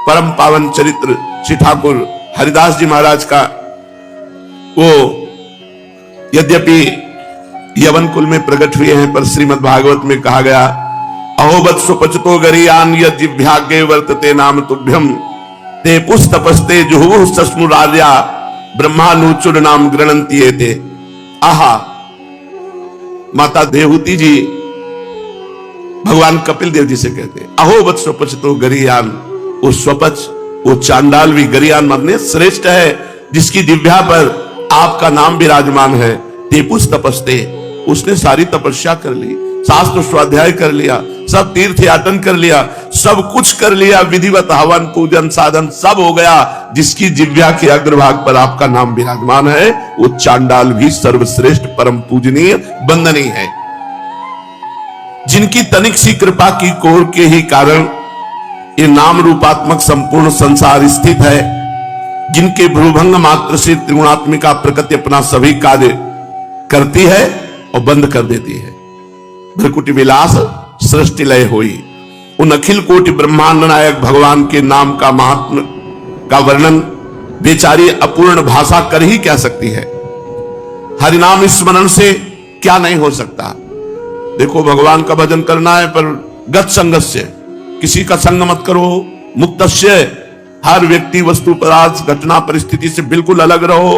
परम पावन चरित्र श्री ठाकुर हरिदास जी महाराज का। वो यद्यपि यवन कुल में प्रकट हुए हैं, पर श्रीमद् भागवत में कहा गया, अहोबत सुपचतो गरीयान यद जिह्वाग्रे वर्तते नाम तुभ्यम ते पुस्तपस्ते जुहुः सस्नु राजा ब्रह्मानुचुर नाम गृणंती एते। आहा, माता देवहूति जी भगवान कपिल देव जी से कहते हैं, अहोबत स्वपचतो गरीयान, वो स्वपच, वो चांडाल भी, गरीयान माने श्रेष्ठ है, जिसकी जिह्वा पर आपका नाम विराजमान है। तेपुस तपस्ते, उसने सारी तपस्या कर ली, शास्त्र स्वाध्याय कर लिया, सब तीर्थ यातन कर लिया, सब कुछ कर लिया, विधिवत हवन पूजन साधन सब हो गया, जिसकी जिह्वा के अग्रभाग पर आपका नाम विराजमान है, वो चांडाल भी सर्वश्रेष्ठ परम पूजनीय वंदनीय है। जिनकी तनिक सी कृपा की कोर के ही कारण ये नाम रूपात्मक संपूर्ण संसार स्थित है, जिनके भ्रूभंग मात्र से त्रिगुणात्मिका प्रकृति अपना सभी कार्य करती है और बंद कर देती है। भ्रकुटी विलास सृष्टि लय हुई, उन अखिल कोटि ब्रह्मांड नायक भगवान के नाम का महात्म का वर्णन बेचारी अपूर्ण भाषा कर ही क्या सकती है। हरिनाम स्मरण से क्या नहीं हो सकता। देखो, भगवान का भजन करना है, पर गत संगस्य, किसी का संग मत करो। मुक्तस्य, हर व्यक्ति वस्तु पदार्थ घटना परिस्थिति से बिल्कुल अलग रहो।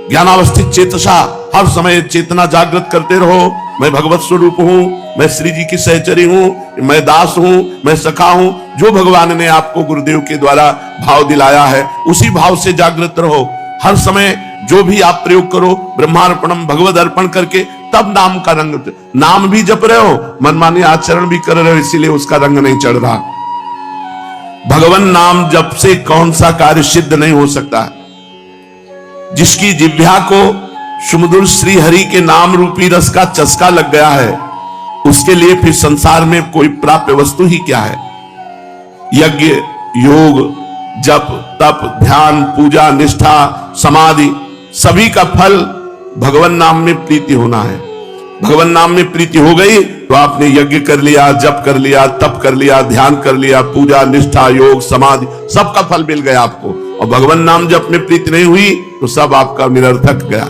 ज्ञानावस्थित चेतसा, हर समय चेतना जागृत करते रहो। मैं भगवत स्वरूप हूं, मैं श्री जी की सहचरी हूं, मैं दास हूं, मैं सखा हूं। जो भगवान ने आपको गुरुदेव के द्वारा भाव दिलाया है, उसी भाव से जागृत रहो। हर समय जो भी आप प्रयोग करो, ब्रह्मार्पणम भगवद अर्पण करके, तब नाम का रंग, नाम भी जप रहे हो, मनमानी आचरण भी कर रहे हो, इसीलिए उसका रंग नहीं चढ़ रहा। भगवान नाम जप से कौन सा कार्य सिद्ध नहीं हो सकता। जिसकी जिह्वा को सुमधुर श्री हरि के नाम रूपी रस का चस्का लग गया है, उसके लिए फिर संसार में कोई प्राप्य वस्तु ही क्या है। यज्ञ, योग, जप, तप, ध्यान, पूजा, निष्ठा, समाधि, सभी का फल भगवान नाम में प्रीति होना है। भगवान नाम में प्रीति हो गई तो आपने यज्ञ कर लिया, जप कर लिया, तप कर लिया, ध्यान कर लिया, पूजा, निष्ठा, योग, समाधि, सबका फल मिल गया आपको। और भगवान नाम जप में प्रीति नहीं हुई तो सब आपका निरर्थक गया।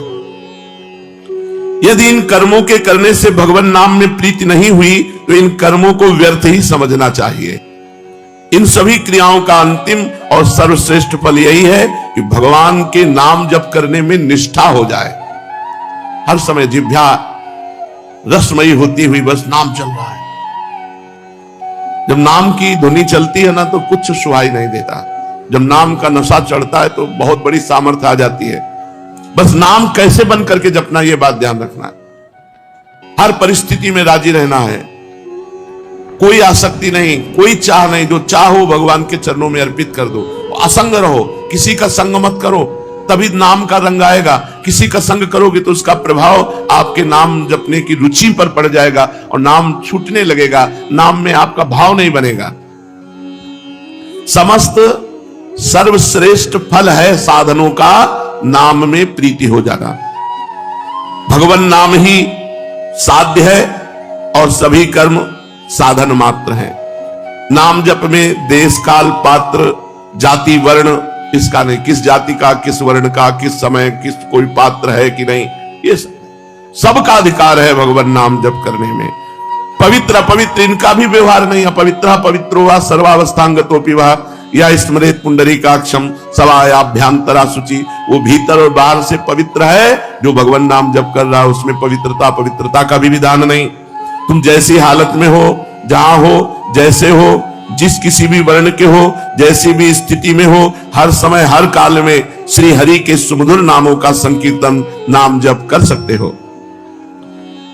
यदि इन कर्मों के करने से भगवान नाम में प्रीति नहीं हुई तो इन कर्मों को व्यर्थ ही समझना चाहिए। इन सभी क्रियाओं का अंतिम और सर्वश्रेष्ठ फल यही है कि भगवान के नाम जप करने में निष्ठा हो जाए। हर समय जिह्वा रसमयी होती हुई बस नाम चल रहा है। जब नाम की ध्वनि चलती है ना, तो कुछ सुहाई नहीं देता। जब नाम का नशा चढ़ता है तो बहुत बड़ी सामर्थ्य आ जाती है। बस नाम कैसे बन करके जपना, यह बात ध्यान रखना है। हर परिस्थिति में राजी रहना है, कोई आसक्ति नहीं, कोई चाह नहीं। जो चाहो भगवान के चरणों में अर्पित कर दो। असंग रहो, किसी का संग मत करो, तभी नाम का रंग आएगा। किसी का संग करोगे तो उसका प्रभाव आपके नाम जपने की रुचि पर पड़ जाएगा और नाम छूटने लगेगा, नाम में आपका भाव नहीं बनेगा। समस्त सर्वश्रेष्ठ फल है साधनों का नाम में प्रीति हो जाना। भगवान नाम ही साध्य है और सभी कर्म साधन मात्र हैं। नाम जप में देश काल पात्र जाति वर्ण इसका नहीं, किस जाति का, किस वर्ण का, किस समय, किस कोई पात्र है कि नहीं, ये सबका अधिकार है भगवान नाम जप करने में। पवित्र अपवित्र इनका भी व्यवहार नहीं। अपवित्र पवित्रो वा सर्वावस्थांगतोपि वा या स्मरेत पुंडरीकाक्षम सवायाभ्यांतरा शुचि। वो भीतर और बाहर से पवित्र है। जो भगवान नाम जप कर रहा है उसमें पवित्रता का भी विधान नहीं। तुम जैसी हालत में हो, जहां हो, जैसे हो, जिस किसी भी वर्ण के हो, जैसी भी स्थिति में हो, हर समय हर काल में श्री हरि के सुमधुर नामों का संकीर्तन नाम जप कर सकते हो।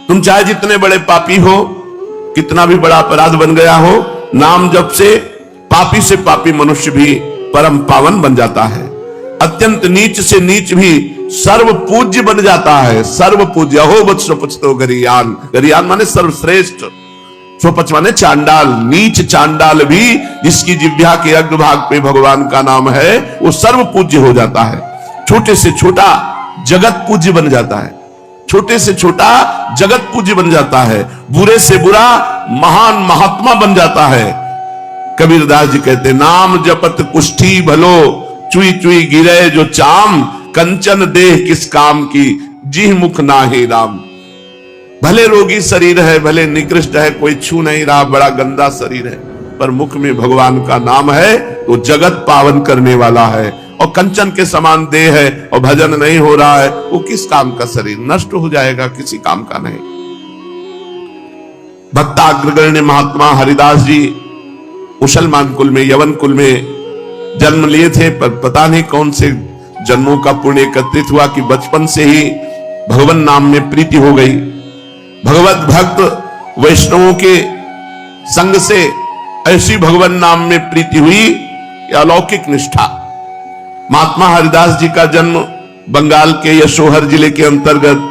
तुम चाहे जितने बड़े पापी हो, कितना भी बड़ा अपराध बन गया हो, नाम जप से पापी मनुष्य भी परम पावन बन जाता है। अत्यंत नीच से नीच भी सर्व पूज्य बन जाता है। सर्व पूज्य हो बत स्वपचतो गरीयान। गरीयान माने सर्वश्रेष्ठ, स्वपच माने चांडाल। नीच चांडाल भी जिसकी जिह्वा के अग्रभाग पे भगवान का नाम है, वो सर्व पूज्य हो जाता है। छोटे से छोटा जगत पूज्य बन जाता है। छोटे से छोटा जगत पूज्य बन जाता है। बुरे से बुरा महान महात्मा बन जाता है। कबीरदास जी कहते नाम जपत कुष्ठी भलो, चुई चुई गिरे जो चाम, कंचन देह किस काम की, जिह मुख नाहि राम। भले रोगी शरीर है, भले निकृष्ट है, कोई छू नहीं रहा, बड़ा गंदा शरीर है, पर मुख में भगवान का नाम है तो जगत पावन करने वाला है। और कंचन के समान देह है और भजन नहीं हो रहा है, वो किस काम का शरीर, नष्ट हो जाएगा, किसी काम का नहीं। भक्ताग्रगण्य महात्मा हरिदास जी मुसलमान कुल में, यवन कुल में जन्म लिए थे, पर पता नहीं कौन से जन्मों का पुण्य एकत्रित हुआ कि बचपन से ही भगवान नाम में प्रीति हो गई। भगवत भक्त वैष्णवों के संग से ऐसी भगवान नाम में प्रीति हुई कि अलौकिक निष्ठा। महात्मा हरिदास जी का जन्म बंगाल के यशोहर जिले के अंतर्गत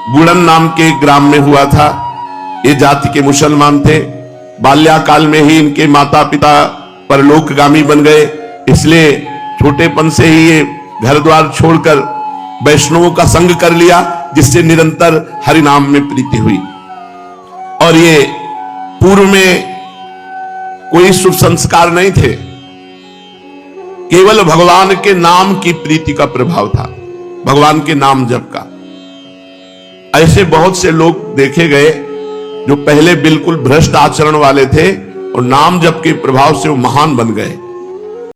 गुड़न नाम के ग्राम में हुआ था। ये जाति के मुसलमान थे। बाल्याकाल में ही इनके माता पिता परलोकगामी बन गए, इसलिए छोटेपन से ही ये घर द्वार छोड़कर वैष्णवों का संग कर लिया, जिससे निरंतर हरि नाम में प्रीति हुई। और ये पूर्व में कोई शुभ संस्कार नहीं थे, केवल भगवान के नाम की प्रीति का प्रभाव था, भगवान के नाम जप का। ऐसे बहुत से लोग देखे गए जो पहले बिल्कुल भ्रष्ट आचरण वाले थे और नाम जप के प्रभाव से वो महान बन गए।